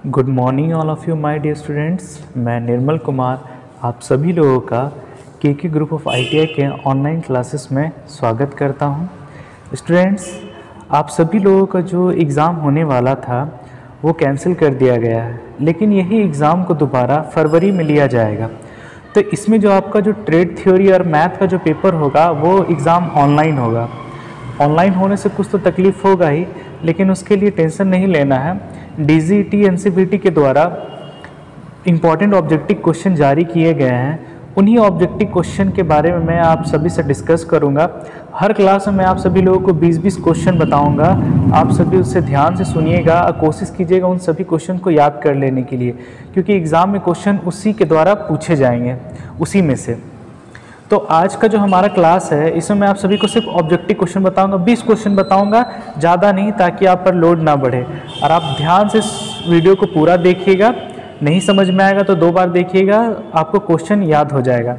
Good morning all of you my dear students. मैं निर्मल कुमार आप सभी लोगों का के ग्रुप ऑफ ITI के ऑनलाइन क्लासेस में स्वागत करता हूं। स्टूडेंट्स, आप सभी लोगों का जो एग्ज़ाम होने वाला था वो कैंसिल कर दिया गया है, लेकिन यही एग्ज़ाम को दोबारा फरवरी में लिया जाएगा। तो इसमें जो आपका जो ट्रेड थ्योरी और मैथ का जो पेपर होगा वो एग्ज़ाम ऑनलाइन होगा। ऑनलाइन होने से कुछ तो तकलीफ़ होगा ही, लेकिन उसके लिए टेंशन नहीं लेना है। DGT NCVT के द्वारा इम्पॉर्टेंट ऑब्जेक्टिव क्वेश्चन जारी किए गए हैं। उन्हीं ऑब्जेक्टिव क्वेश्चन के बारे में मैं आप सभी से डिस्कस करूंगा। हर क्लास में मैं आप सभी लोगों को 20-20 क्वेश्चन बताऊंगा। आप सभी उससे ध्यान से सुनिएगा और कोशिश कीजिएगा उन सभी क्वेश्चन को याद कर लेने के लिए, क्योंकि एग्ज़ाम में क्वेश्चन उसी के द्वारा पूछे जाएंगे, उसी में से। तो आज का जो हमारा क्लास है इसमें मैं आप सभी को सिर्फ ऑब्जेक्टिव क्वेश्चन बताऊंगा, 20 क्वेश्चन बताऊंगा, ज़्यादा नहीं, ताकि आप पर लोड ना बढ़े। और आप ध्यान से इस वीडियो को पूरा देखिएगा। नहीं समझ में आएगा तो 2 बार देखिएगा, आपको क्वेश्चन याद हो जाएगा।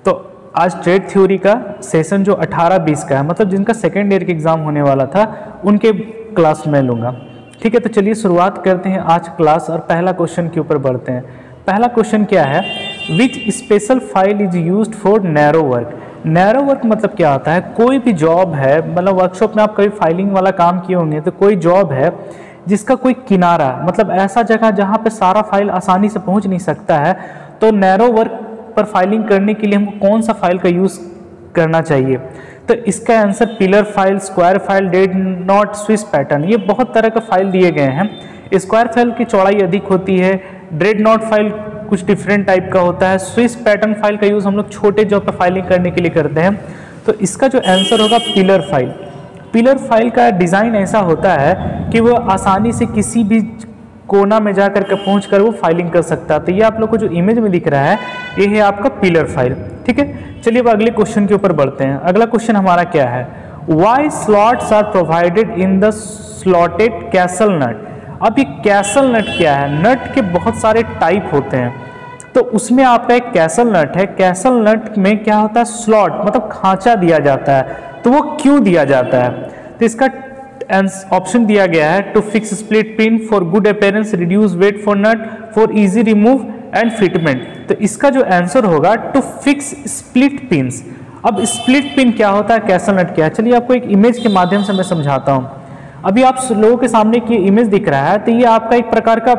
तो आज ट्रेड थ्योरी का सेशन जो 18-20 का है, मतलब जिनका सेकेंड ईयर का एग्ज़ाम होने वाला था, उनके क्लास में लूँगा। ठीक है, तो चलिए शुरुआत करते हैं आज क्लास और पहला क्वेश्चन के ऊपर बढ़ते हैं। पहला क्वेश्चन क्या है? Which special file is used for narrow work. Narrow work मतलब क्या होता है? कोई भी जॉब है, मतलब वर्कशॉप में आप कभी फाइलिंग वाला काम किए होंगे, तो कोई जॉब है जिसका कोई किनारा, मतलब ऐसा जगह जहाँ पे सारा फाइल आसानी से पहुँच नहीं सकता है, तो नैरो वर्क पर फाइलिंग करने के लिए हमको कौन सा फाइल का यूज़ करना चाहिए? तो इसका answer pillar file, square file, did not, Swiss pattern, ये बहुत तरह का फाइल दिए गए हैं। स्क्वायर फाइल की चौड़ाई अधिक होती है, ड्रेड नॉट फाइल कुछ डिफरेंट टाइप का होता है, स्विस पैटर्न फाइल का यूज़ हम लोग छोटे जॉब पर फाइलिंग करने के लिए करते हैं। तो इसका जो आंसर होगा पिलर फाइल। पिलर फाइल का डिज़ाइन ऐसा होता है कि वो आसानी से किसी भी कोना में जा कर के पहुँच कर वो फाइलिंग कर सकता है। तो ये आप लोग को जो इमेज में दिख रहा है ये है आपका पिलर फाइल। ठीक है, चलिए अब अगले क्वेश्चन के ऊपर बढ़ते हैं। अगला क्वेश्चन हमारा क्या है? Why slots are provided in the slotted castle nut. अब ये कैसल नट क्या है? नट के बहुत सारे टाइप होते हैं, तो उसमें आपका एक कैसल नट है। कैसल नट में क्या होता है? स्लॉट मतलब खांचा दिया जाता है। तो वो क्यों दिया जाता है? तो इसका ऑप्शन दिया गया है to fix split pin, for good appearance, reduce weight for nut, for easy remove and fitment. तो इसका जो आंसर होगा टू फिक्स स्प्लिट पिन्स। अब स्प्लिट पिन क्या होता है, कैसल नट क्या है? चलिए आपको एक इमेज के माध्यम से मैं समझाता हूँ। अभी आप लोगों के सामने की इमेज दिख रहा है, तो ये आपका एक प्रकार का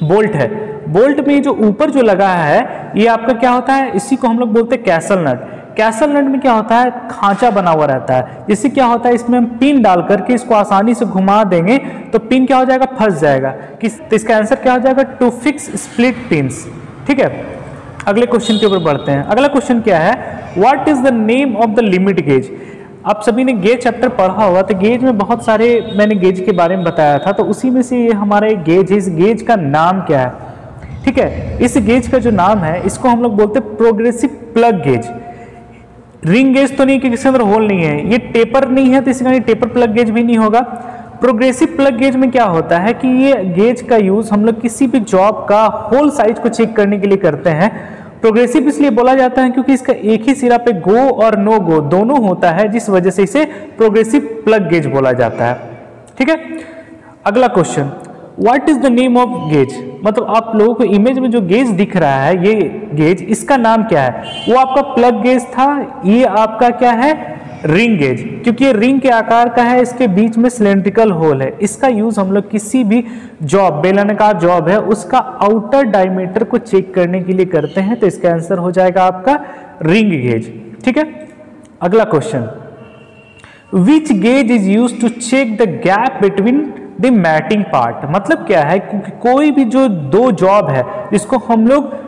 बोल्ट है। बोल्ट में जो ऊपर जो लगा है ये आपका क्या होता है? इसी को हम लोग बोलते हैं कैसल नट। कैसल नट में क्या होता है? खांचा बना हुआ रहता है। इससे क्या होता है? इसमें हम पिन डाल करके इसको आसानी से घुमा देंगे तो पिन क्या हो जाएगा? फंस जाएगा। तो इसका आंसर क्या हो जाएगा? To fix split pins. ठीक है, अगले क्वेश्चन के ऊपर बढ़ते हैं। अगला क्वेश्चन क्या है? What is the name of the limit gauge. आप सभी ने गेज चैप्टर पढ़ा होगा, तो गेज में बहुत सारे मैंने गेज के बारे में बताया था, तो उसी में से ये हमारा एक गेज है। इस गेज का नाम क्या है? ठीक है, इस गेज का जो नाम है इसको हम लोग बोलते हैं progressive plug gauge. Ring gauge तो नहीं, क्योंकि इसके अंदर होल नहीं है। ये टेपर नहीं है, तो इसका टेपर प्लग गेज भी नहीं होगा। प्रोग्रेसिव प्लग गेज में क्या होता है कि ये गेज का यूज हम लोग किसी भी जॉब का होल साइज को चेक करने के लिए करते हैं। प्रोग्रेसिव इसलिए बोला जाता है क्योंकि इसका एक ही सिरा पे गो और नो गो दोनों होता है, जिस वजह से इसे प्रोग्रेसिव प्लग गेज बोला जाता है। ठीक है, अगला question, what is the name of gauge. मतलब आप लोगों को इमेज में जो गेज दिख रहा है, ये गेज, इसका नाम क्या है? वो आपका प्लग गेज था, ये आपका क्या है? रिंग गेज, क्योंकि ये रिंग के आकार का है, इसके बीच में सिलेंड्रिकल होल है। इसका यूज हम लोग किसी भी जॉब, बेलनाकार जॉब है, उसका आउटर डायमीटर को चेक करने के लिए करते हैं। तो इसका आंसर हो जाएगा आपका रिंग गेज। ठीक है, अगला question, which gauge is use to check the gap between the mating part. मतलब क्या है? क्योंकि कोई भी जो दो जॉब है इसको हम लोग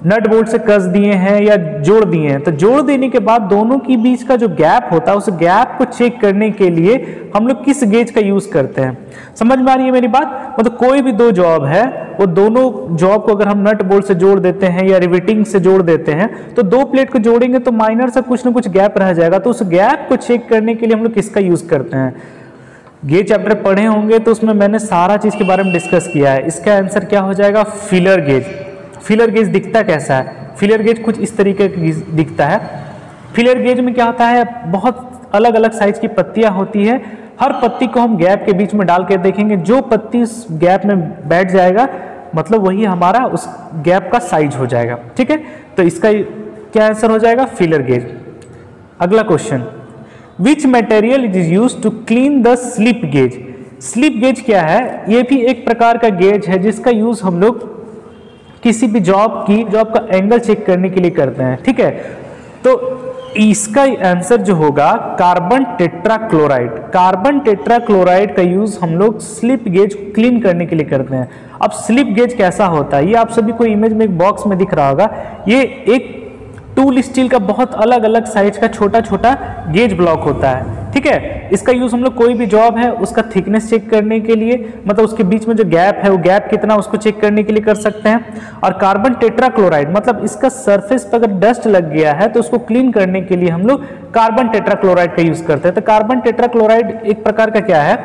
नट बोल्ट से कस दिए हैं या जोड़ दिए हैं, तो जोड़ देने के बाद दोनों के बीच का जो गैप होता है, उस गैप को चेक करने के लिए हम लोग किस गेज का यूज करते हैं? समझ में आ रही है मेरी बात? मतलब कोई भी दो जॉब है, वो दोनों जॉब को अगर हम नट बोल्ट से जोड़ देते हैं या रिवेटिंग से जोड़ देते हैं, तो दो प्लेट को जोड़ेंगे तो माइनर सा कुछ ना कुछ गैप रह जाएगा। तो उस गैप को चेक करने के लिए हम लोग किसका यूज करते हैं? गेज चैप्टर पढ़े होंगे तो उसमें मैंने सारा चीज के बारे में डिस्कस किया है। इसका आंसर क्या हो जाएगा? Filler gauge. फिलर गेज दिखता कैसा है? फिलर गेज कुछ इस तरीके का दिखता है। फिलर गेज में क्या होता है? बहुत अलग अलग साइज की पत्तियां होती है, हर पत्ती को हम गैप के बीच में डाल के देखेंगे, जो पत्ती इस गैप में बैठ जाएगा मतलब वही हमारा उस गैप का साइज हो जाएगा। ठीक है, तो इसका क्या आंसर हो जाएगा? Feeler gauge. अगला question, which material is used to clean the slip gauge. Slip gauge क्या है? ये भी एक प्रकार का गेज है जिसका यूज हम लोग किसी भी जॉब का एंगल चेक करने के लिए करते हैं। ठीक है, तो इसका आंसर जो होगा कार्बन टेट्राक्लोराइड। कार्बन टेट्राक्लोराइड का यूज हम लोग स्लिप गेज क्लीन करने के लिए करते हैं। अब स्लिप गेज कैसा होता है ये आप सभी को इमेज में एक बॉक्स में दिख रहा होगा। ये एक टूल स्टील का बहुत अलग अलग साइज का छोटा छोटा गेज ब्लॉक होता है। ठीक है, इसका यूज हम लोग कोई भी जॉब है उसका थिकनेस चेक करने के लिए, मतलब उसके बीच में जो गैप है वो गैप कितना उसको चेक करने के लिए कर सकते हैं। और कार्बन टेट्राक्लोराइड मतलब इसका सरफेस पर अगर डस्ट लग गया है तो उसको क्लीन करने के लिए हम लोग कार्बन टेट्राक्लोराइड का यूज करते हैं। तो कार्बन टेट्राक्लोराइड एक प्रकार का क्या है?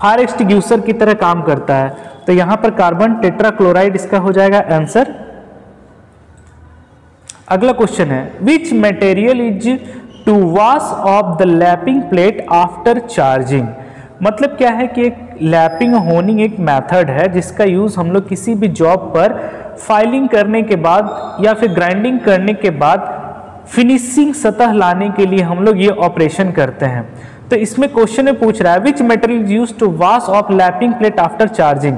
फायर एक्सटिंग्विशर की तरह काम करता है। तो यहां पर कार्बन टेट्राक्लोराइड इसका हो जाएगा आंसर। अगला क्वेश्चन है, which material is to wash off the lapping plate after charging. मतलब क्या है कि एक लैपिंग होनिंग एक मेथड है जिसका यूज हम लोग किसी भी जॉब पर फाइलिंग करने के बाद या फिर ग्राइंडिंग करने के बाद फिनिशिंग सतह लाने के लिए हम लोग ये ऑपरेशन करते हैं। तो इसमें क्वेश्चन में पूछ रहा है which material is used to wash off lapping plate after charging.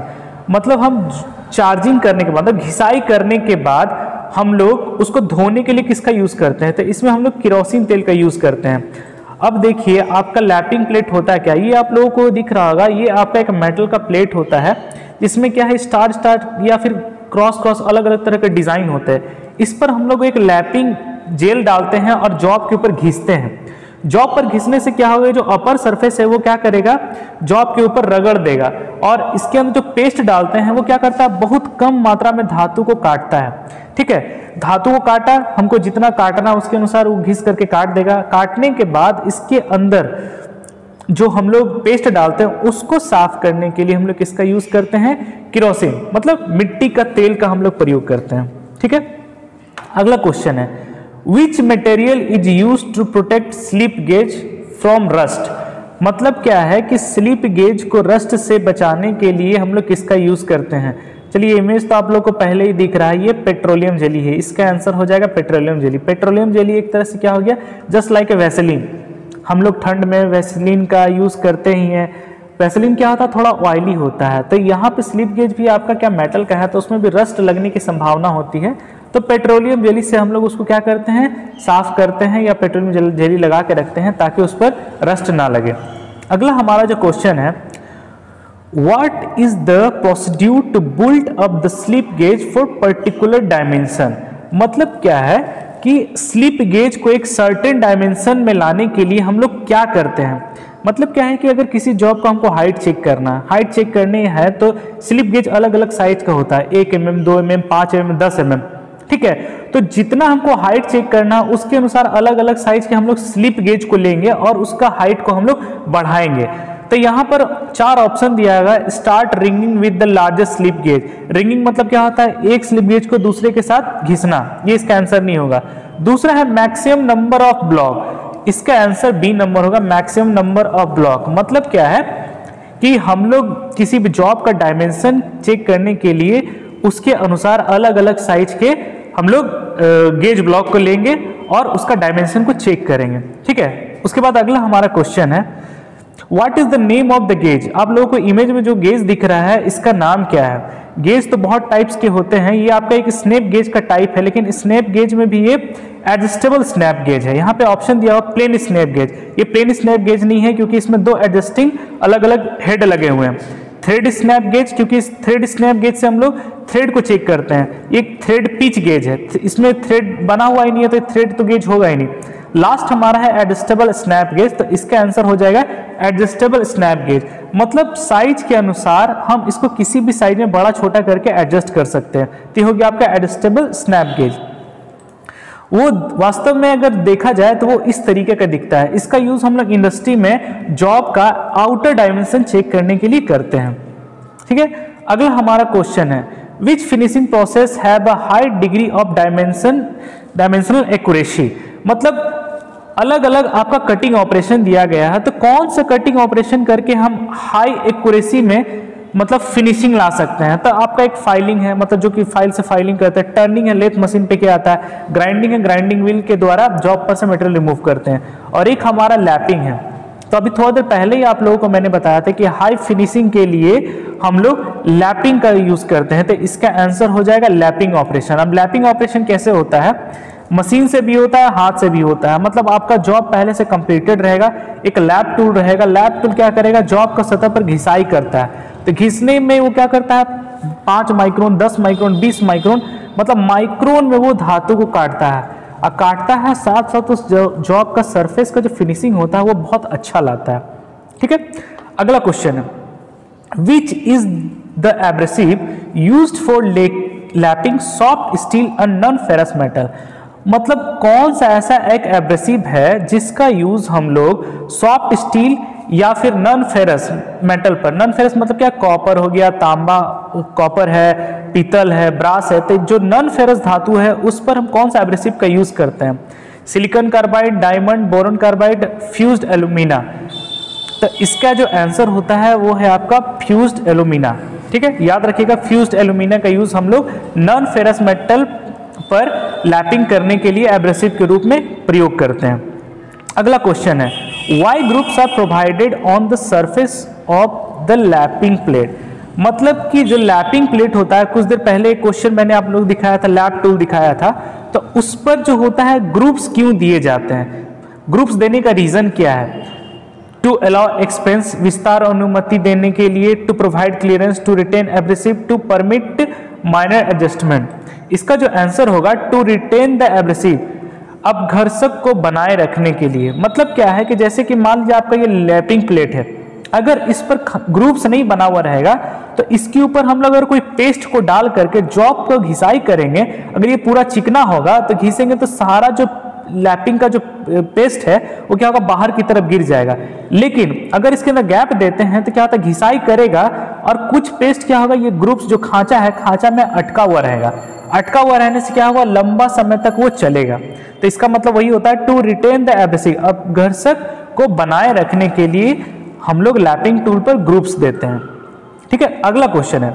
मतलब हम चार्जिंग करने के बाद, घिसाई करने के बाद हम लोग उसको धोने के लिए किसका यूज करते हैं? तो इसमें हम लोग केरोसिन तेल का यूज करते हैं। अब देखिए आपका लैपिंग प्लेट होता है क्या? ये आप लोगों को दिख रहा होगा, ये आपका एक मेटल का प्लेट होता है जिसमें क्या है स्टार स्टार या फिर क्रॉस क्रॉस अलग अलग तरह के डिजाइन होते हैं। इस पर हम लोग एक लैपिंग जेल डालते हैं और जॉब के ऊपर घिसते हैं। जॉब पर घिसने से क्या होगा, जो अपर सरफेस है वो क्या करेगा, जॉब के ऊपर रगड़ देगा और इसके अंदर जो पेस्ट डालते हैं वो क्या करता है, बहुत कम मात्रा में धातु को काटता है। ठीक है, धातु को काटा, हमको जितना काटना उसके अनुसार वो घिस करके काट देगा। काटने के बाद इसके अंदर जो हम लोग पेस्ट डालते हैं उसको साफ करने के लिए हम लोग किसका यूज करते हैं? केरोसिन मतलब मिट्टी का तेल का हम लोग प्रयोग करते हैं। ठीक है, अगला क्वेश्चन है, which material is use to protect slip gauge from rust. मतलब क्या है कि स्लिप गेज को रस्ट से बचाने के लिए हम लोग किसका यूज करते हैं? चलिए इमेज तो आप लोग को पहले ही दिख रहा है, ये पेट्रोलियम जेली है। इसका आंसर हो जाएगा पेट्रोलियम जेली। पेट्रोलियम जेली एक तरह से क्या हो गया, जस्ट लाइक ए वैसलीन। हम लोग ठंड में वैसलीन का यूज करते ही हैं। वैसलीन क्या होता है, थोड़ा ऑयली होता है। तो यहाँ पे स्लिप गेज भी आपका क्या मेटल का है तो उसमें भी रस्ट लगने की संभावना होती है। तो पेट्रोलियम जेली से हम लोग उसको क्या करते हैं, साफ करते हैं या पेट्रोलियम जेली लगा के रखते हैं ताकि उस पर रस्ट ना लगे। अगला हमारा जो क्वेश्चन है, what is the procedure to build up the slip gauge for particular dimension. मतलब क्या है कि स्लिप गेज को एक सर्टेन डायमेंशन में लाने के लिए हम लोग क्या करते हैं। मतलब क्या है कि अगर किसी जॉब का हमको हाइट चेक करना है, हाइट चेक करनी है तो स्लिप गेज अलग अलग साइज का होता है, 1 mm, 2 mm, 5 mm, 10 mm। ठीक है, तो जितना हमको हाइट चेक करना उसके अनुसार अलग अलग साइज के हम लोग स्लिप गेज को लेंगे और उसका हाइट को हम लोग बढ़ाएंगे। तो यहाँ पर 4 ऑप्शन दिया गया, start ringing with the largest slip gauge. Ringing मतलब क्या होता है, एक स्लिप गेज को दूसरे के साथ घिसना, ये इसका आंसर नहीं होगा। दूसरा है मैक्सिमम नंबर ऑफ ब्लॉक, इसका आंसर बी नंबर होगा, मैक्सिमम नंबर ऑफ ब्लॉक। मतलब क्या है कि हम लोग किसी भी जॉब का डायमेंशन चेक करने के लिए उसके अनुसार अलग अलग साइज के हम लोग गेज ब्लॉक को लेंगे और उसका डायमेंशन को चेक करेंगे। ठीक है, उसके बाद अगला हमारा क्वेश्चन है, what is the name of the gauge. आप लोगों को इमेज में जो गेज दिख रहा है इसका नाम क्या है। गेज तो बहुत टाइप्स के होते हैं, ये आपका एक स्नैप गेज का टाइप है, लेकिन स्नैप गेज में भी ये एडजस्टेबल स्नैप गेज है। यहाँ पे ऑप्शन दिया हुआ प्लेन स्नैप गेज, ये प्लेन स्नैप गेज नहीं है क्योंकि इसमें 2 एडजस्टिंग अलग अलग हेड लगे हुए हैं। थ्रेड स्नैप गेज, क्योंकि इस थ्रेड स्नैप गेज से हम लोग थ्रेड को चेक करते हैं। एक थ्रेड पिच गेज है, इसमें थ्रेड बना हुआ ही नहीं है तो थ्रेड तो गेज होगा ही नहीं। लास्ट हमारा है एडजस्टेबल स्नैप गेज, तो इसका आंसर हो जाएगा एडजस्टेबल स्नैप गेज। मतलब साइज के अनुसार हम इसको किसी भी साइज में बड़ा छोटा करके एडजस्ट कर सकते हैं, तो हो गया आपका एडजस्टेबल स्नैप गेज। वो वास्तव में अगर देखा जाए तो वो इस तरीके का दिखता है। इसका यूज हम लोग इंडस्ट्री में जॉब का आउटर डायमेंशन चेक करने के लिए करते हैं। ठीक है, अगला हमारा क्वेश्चन है, which finishing process have a high degree of dimensional accuracy. मतलब अलग अलग आपका कटिंग ऑपरेशन दिया गया है, तो कौन सा कटिंग ऑपरेशन करके हम हाई एक्यूरेसी में मतलब फिनिशिंग ला सकते हैं। तो आपका एक फाइलिंग है, मतलब जो कि फाइल से फाइलिंग करते हैं, टर्निंग है, लेथ मशीन पे क्या आता है, ग्राइंडिंग है, ग्राइंडिंग व्हील के द्वारा जॉब पर से मटेरियल रिमूव करते हैं, और एक हमारा लैपिंग है। तो अभी थोड़ा देर पहले ही आप लोगों को मैंने बताया था कि हाई फिनिशिंग के लिए हम लोग लैपिंग का यूज करते हैं, तो इसका आंसर हो जाएगा लैपिंग ऑपरेशन। अब लैपिंग ऑपरेशन कैसे होता है, मशीन से भी होता है, हाथ से भी होता है। मतलब आपका जॉब पहले से कंप्लीटेड रहेगा, एक लैप टूल रहेगा, लैप टूल क्या करेगा, जॉब का सतह पर घिसाई करता है। तो घिसने में वो क्या करता है, 5 माइक्रोन, 10 माइक्रोन, 20 माइक्रोन, मतलब माइक्रोन में वो धातु को काटता है, और काटता है साथ साथ उस जॉब का सरफेस का जो फिनिशिंग होता है वो बहुत अच्छा लाता है। ठीक है, अगला क्वेश्चन है, which is the abrasive used for lapping soft steel and non ferrous metal. मतलब कौन सा ऐसा एक एब्रेसिव है जिसका यूज हम लोग सॉफ्ट स्टील या फिर नॉन फेरस मेटल पर, नॉन फेरस मतलब क्या, कॉपर हो गया, तांबा, कॉपर है, पीतल है, ब्रास है, तो जो नॉन फेरस धातु है उस पर हम कौन सा एब्रेसिव का यूज करते हैं, silicon carbide, diamond, boron carbide, fused alumina. तो इसका जो आंसर होता है वो है आपका फ्यूज्ड एल्यूमिना। ठीक है, याद रखिएगा, फ्यूज्ड एल्यूमिना का यूज हम लोग नॉन फेरस मेटल पर लैपिंग करने के लिए एब्रेसिव के रूप में प्रयोग करते हैं। अगला क्वेश्चन है, why groups are provided on the surface of the lapping plate. मतलब कि जो लैपिंग प्लेट होता है, कुछ देर पहले एक क्वेश्चन मैंने आप लोग दिखाया था, लैप टूल दिखाया था, तो उस पर जो होता है ग्रुप्स क्यों दिए जाते हैं, ग्रुप्स देने का रीजन क्या है, टू अलाउ एक्सपेंस, विस्तार अनुमति देने के लिए, to provide clearance, to retain abrasive, to permit minor adjustment. इसका जो आंसर होगा टू रिटेन द एब्रेसिव, अब घर्षक को बनाए रखने के लिए। मतलब क्या है कि जैसे कि मान लीजिए आपका ये लैपिंग प्लेट है, अगर इस पर ग्रुप्स नहीं बना हुआ रहेगा तो इसके ऊपर हम लोग अगर कोई पेस्ट को डाल करके जॉब को घिसाई करेंगे, अगर ये पूरा चिकना होगा तो घिसेंगे तो सारा जो लैपिंग का जो पेस्ट है वो क्या होगा, बाहर की तरफ गिर जाएगा। लेकिन अगर इसके अंदर गैप देते हैं तो क्या होता है, घिसाई करेगा और कुछ पेस्ट क्या होगा, ये ग्रुप्स जो खांचा है, खांचा में अटका हुआ रहेगा, अटका हुआ रहने से क्या होगा, लंबा समय तक वो चलेगा। तो इसका मतलब वही होता है टू रिटेन द एब्रेसिव, अब घर्षक को बनाए रखने के लिए हम लोग लैपिंग टूल पर ग्रुप्स देते हैं। ठीक है, अगला क्वेश्चन है,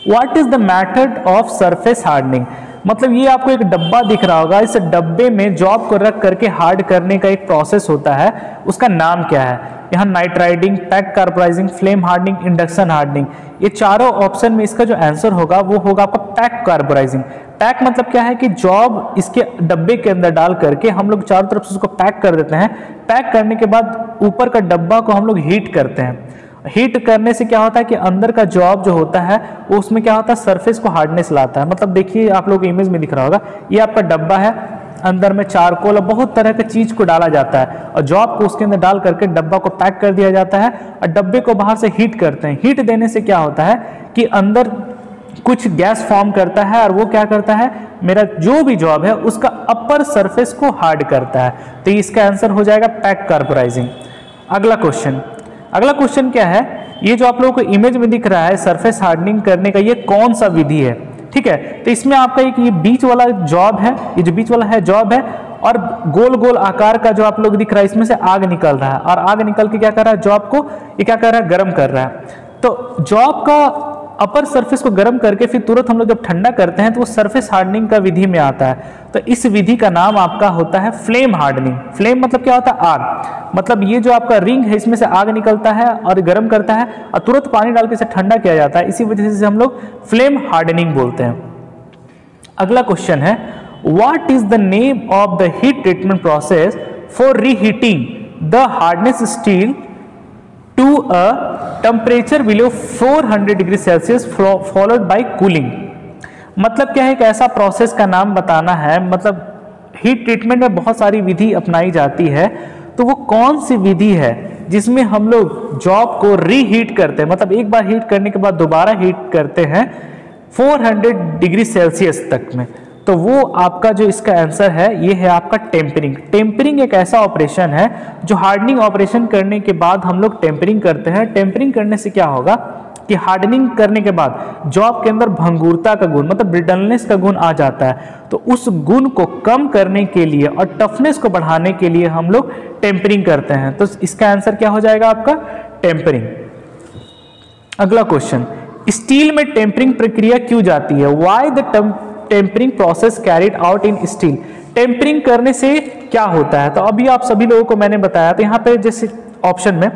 what is the method of surface hardening. मतलब ये आपको एक डब्बा दिख रहा होगा, इस डब्बे में जॉब को रख करके हार्ड करने का एक प्रोसेस होता है, उसका नाम क्या है। यहाँ nitriding, pack carburizing, flame hardening, induction hardening, ये चारों ऑप्शन में इसका जो आंसर होगा वो होगा आपका पैक कार्बोराइजिंग। पैक मतलब क्या है कि जॉब इसके डब्बे के अंदर डाल करके हम लोग चारों तरफ से उसको पैक कर देते हैं। पैक करने के बाद ऊपर का डब्बा को हम लोग हीट करते हैं। हीट करने से क्या होता है कि अंदर का जॉब जो होता है वो उसमें क्या होता है, सरफेस को हार्डनेस लाता है। मतलब देखिए आप लोग इमेज में दिख रहा होगा, ये आपका डब्बा है, अंदर में चारकोल और बहुत तरह के चीज को डाला जाता है और जॉब को उसके अंदर डाल करके डब्बा को पैक कर दिया जाता है और डब्बे को बाहर से हीट करते हैं। हीट देने से क्या होता है कि अंदर कुछ गैस फॉर्म करता है और वो क्या करता है, मेरा जो भी जॉब है उसका अपर सरफेस को हार्ड करता है। तो इसका आंसर हो जाएगा पैक कार्बोराइजिंग। अगला क्वेश्चन क्या है, ये जो आप लोगों को इमेज में दिख रहा है सरफेस हार्डनिंग करने का, ये कौन सा विधि है। ठीक है, तो इसमें आपका एक ये बीच वाला जॉब है, ये जो बीच वाला है जॉब है और गोल गोल आकार का जो आप लोग दिख रहा है, इसमें से आग निकल रहा है और आग निकल के क्या कर रहा है, जॉब को ये क्या कर रहा है, गर्म कर रहा है। तो जॉब का अपर सरफेस को गर्म करके फिर तुरंत हम लोग जब ठंडा करते हैं तो वो सरफेस हार्डनिंग का विधि में आता है। तो इस विधि का नाम आपका होता है फ्लेम हार्डनिंग। फ्लेम मतलब क्या होता है, आग। मतलब ये जो आपका रिंग है इसमें से आग निकलता है और गर्म करता है और तुरंत पानी डाल के इसे ठंडा किया जाता है, इसी वजह से हम लोग फ्लेम हार्डनिंग बोलते हैं। अगला क्वेश्चन है, what is the name of the heat treatment process for reheating the hardness steel to a temperature below 400 degree Celsius followed by cooling. मतलब क्या है, एक ऐसा प्रोसेस का नाम बताना है। मतलब हीट ट्रीटमेंट में बहुत सारी विधि अपनाई जाती है, तो वो कौन सी विधि है जिसमें हम लोग जॉब को रीहीट करते हैं, मतलब एक बार हीट करने के बाद दोबारा हीट करते हैं 400 डिग्री सेल्सियस तक में। तो वो आपका जो इसका आंसर है ये है आपका टेम्परिंग। टेम्परिंग एक ऐसा ऑपरेशन है जो हार्डनिंग ऑपरेशन करने के बाद हम लोग टेम्परिंग करते हैं। टेम्परिंग करने से क्या होगा कि हार्डनिंग करने के बाद जॉब के अंदर भंगुरता का गुण मतलब ब्रिटलनेस का गुण आ जाता है, तो उस गुण को कम करने के लिए और टफनेस को बढ़ाने के लिए हम लोग टेम्परिंग करते हैं। तो इसका आंसर क्या हो जाएगा आपका? टेम्परिंग। अगला क्वेश्चन, स्टील में टेम्परिंग प्रक्रिया क्यों जाती है? Why the tempering process carried out in steel? Tempering करने से क्या होता है? तो अभी आप सभी लोगों को मैंने बताया, तो यहाँ पे जैसे ऑप्शन में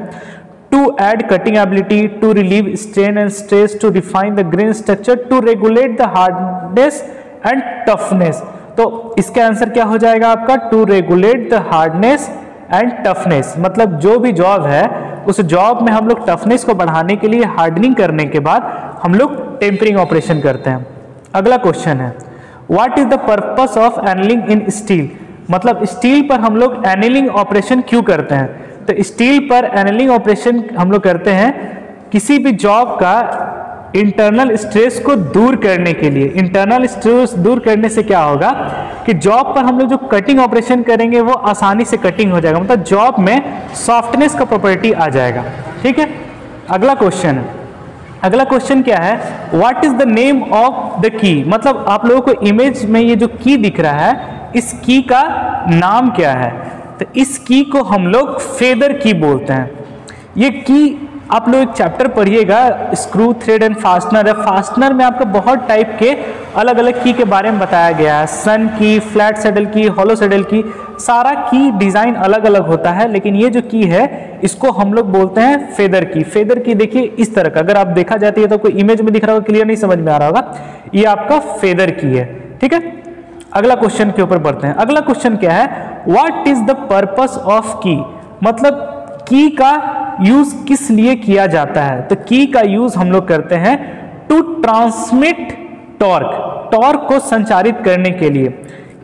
to add cutting ability, to relieve strain and stress, to refine the grain structure, to regulate the hardness and toughness. तो इसका आंसर क्या हो जाएगा आपका? To regulate the hardness and toughness. मतलब जो भी जॉब है उस जॉब में हम लोग टफनेस को बढ़ाने के लिए हार्डनिंग करने के बाद हम लोग टेम्परिंग ऑपरेशन करते हैं। अगला क्वेश्चन है, what is the purpose of annealing in steel? मतलब स्टील पर हम लोग एनलिंग ऑपरेशन क्यों करते हैं? तो स्टील पर एनलिंग ऑपरेशन हम लोग करते हैं किसी भी जॉब का इंटरनल स्ट्रेस को दूर करने के लिए। इंटरनल स्ट्रेस दूर करने से क्या होगा कि जॉब पर हम लोग जो कटिंग ऑपरेशन करेंगे वो आसानी से कटिंग हो जाएगा, मतलब जॉब में सॉफ्टनेस का प्रॉपर्टी आ जाएगा। ठीक है, अगला क्वेश्चन है, अगला क्वेश्चन क्या है? What is the name of the key? मतलब आप लोगों को इमेज में ये जो की दिख रहा है, इस की का नाम क्या है? तो इस की को हम लोग फेदर की बोलते हैं। ये की आप लोग एक चैप्टर पढ़िएगा, स्क्रू, थ्रेड एंड फास्टनर है। फास्टनर में आपको बहुत टाइप के अलग अलग की के बारे में बताया गया है, सन की, फ्लैट सैडल की, हॉलो सैडल की, सारा की डिजाइन अलग अलग होता है, लेकिन ये जो की है इसको हम लोग बोलते हैं फेदर की। फेदर की देखिए इस तरह का, अगर आप देखा जाती है तो कोई इमेज में दिख रहा होगा, क्लियर नहीं समझ में आ रहा होगा, ये आपका फेदर की है। ठीक है, अगला क्वेश्चन के ऊपर बढ़ते हैं। अगला क्वेश्चन क्या है? What is the purpose of की? मतलब की का यूज किस लिए किया जाता है? तो की का यूज हम लोग करते हैं ट्रांसमिट टॉर्क, टॉर्क को संचारित करने के लिए।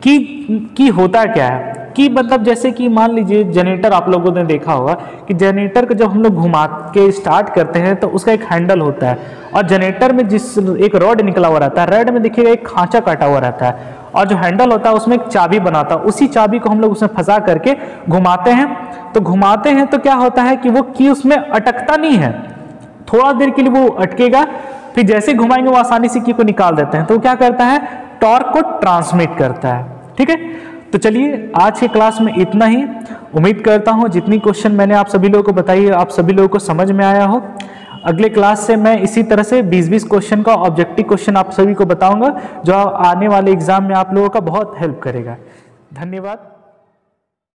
की होता क्या है? की मतलब जैसे कि मान लीजिए जनरेटर, आप लोगों ने देखा होगा कि जनरेटर को जब हम लोग घुमा के स्टार्ट करते हैं तो उसका एक हैंडल होता है, और जनरेटर में जिस एक रॉड निकला हुआ रहता है, रॉड में देखिएगा एक खांचा काटा हुआ रहता है, और जो हैंडल होता है उसमें एक चाबी बनाता है, उसी चाबी को हम लोग उसमें फंसा करके घुमाते हैं। तो घुमाते हैं तो क्या होता है कि वो की उसमें अटकता नहीं है, थोड़ा देर के लिए वो अटकेगा, फिर जैसे घुमाएंगे वो आसानी से की को निकाल देते हैं। तो क्या करता है? टॉर्क को ट्रांसमिट करता है। ठीक है, तो चलिए आज के क्लास में इतना ही। उम्मीद करता हूं जितनी क्वेश्चन मैंने आप सभी लोगों को बताई है आप सभी लोगों को समझ में आया हो। अगले क्लास से मैं इसी तरह से 20-20 क्वेश्चन का ऑब्जेक्टिव क्वेश्चन आप सभी को बताऊंगा, जो आने वाले एग्जाम में आप लोगों का बहुत हेल्प करेगा। धन्यवाद।